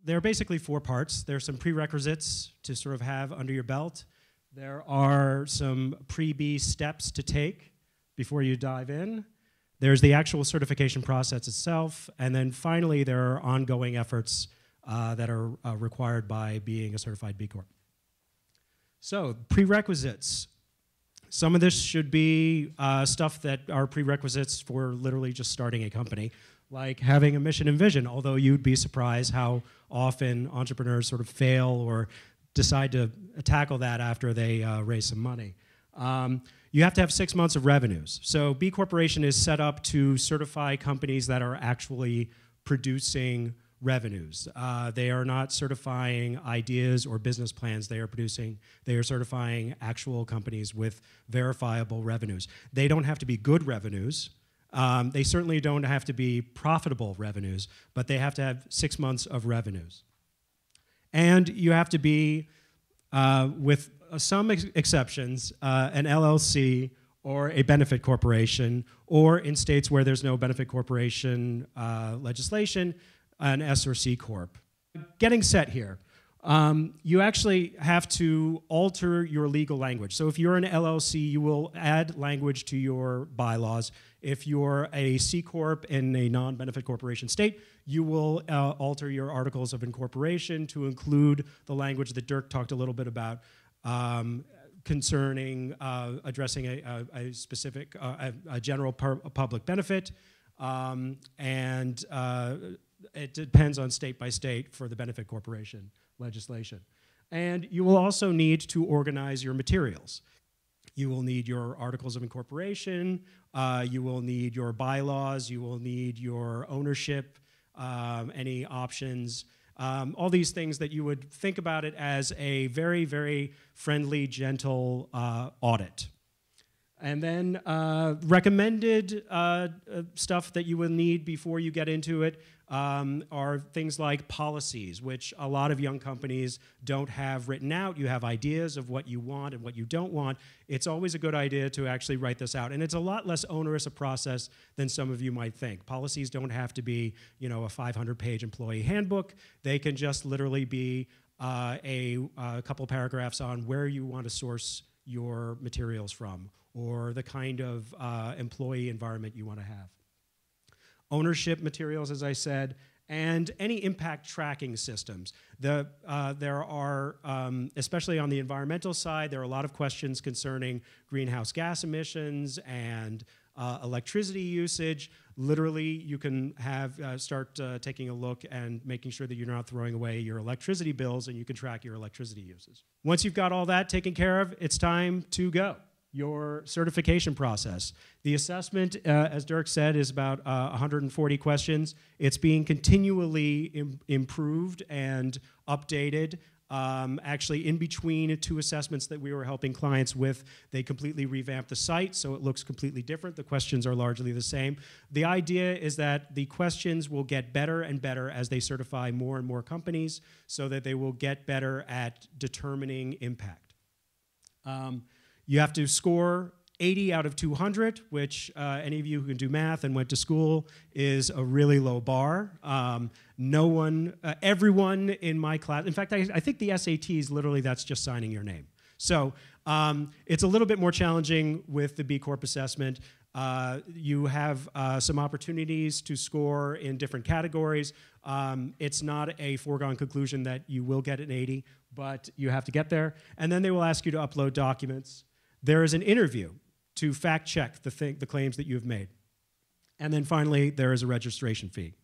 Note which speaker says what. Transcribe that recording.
Speaker 1: there are basically four parts. There are some prerequisites to sort of have under your belt. There are some pre-B steps to take before you dive in. There's the actual certification process itself. And then finally, there are ongoing efforts that are required by being a certified B Corp. So, prerequisites. Some of this should be stuff that are prerequisites for literally just starting a company, like having a mission and vision, although you'd be surprised how often entrepreneurs sort of fail or decide to tackle that after they raise some money. You have to have 6 months of revenues. So B Corporation is set up to certify companies that are actually producing revenues. They are not certifying ideas or business plans they are certifying actual companies with verifiable revenues. They don't have to be good revenues. They certainly don't have to be profitable revenues, but they have to have 6 months of revenues. And you have to be, with some exceptions, an LLC or a benefit corporation, or in states where there's no benefit corporation legislation, an S or C Corp. Getting set here. You actually have to alter your legal language. So if you're an LLC, you will add language to your bylaws. If you're a C Corp in a non-benefit corporation state, you will alter your articles of incorporation to include the language that Dirk talked a little bit about concerning addressing a specific, a general public benefit, and it depends on state by state for the benefit corporation legislation. And you will also need to organize your materials. You will need your articles of incorporation, you will need your bylaws, you will need your ownership, any options, all these things that you would think about it as a very, very friendly, gentle audit. And then recommended stuff that you will need before you get into it are things like policies, which a lot of young companies don't have written out. You have ideas of what you want and what you don't want. It's always a good idea to actually write this out. And it's a lot less onerous a process than some of you might think. Policies don't have to be, you know, a 500-page employee handbook. They can just literally be a couple paragraphs on where you want to source your materials from, or the kind of employee environment you want to have. Ownership materials, as I said, and any impact tracking systems. There are, especially on the environmental side, there are a lot of questions concerning greenhouse gas emissions and electricity usage. Literally, you can have start taking a look and making sure that you're not throwing away your electricity bills, and you can track your electricity uses. Once you've got all that taken care of, it's time to go. Your certification process. The assessment, as Dirk said, is about 140 questions. It's being continually improved and updated. Actually, in between two assessments that we were helping clients with, they completely revamped the site, so it looks completely different. The questions are largely the same. The idea is that the questions will get better and better as they certify more and more companies, so that they will get better at determining impact. You have to score 80 out of 200, which any of you who can do math and went to school is a really low bar. Everyone in my class, in fact, I think the SATs, literally that's just signing your name. So it's a little bit more challenging with the B Corp assessment. You have some opportunities to score in different categories. It's not a foregone conclusion that you will get an 80, but you have to get there. And then they will ask you to upload documents. There is an interview to fact check the claims that you have made. And then finally, there is a registration fee.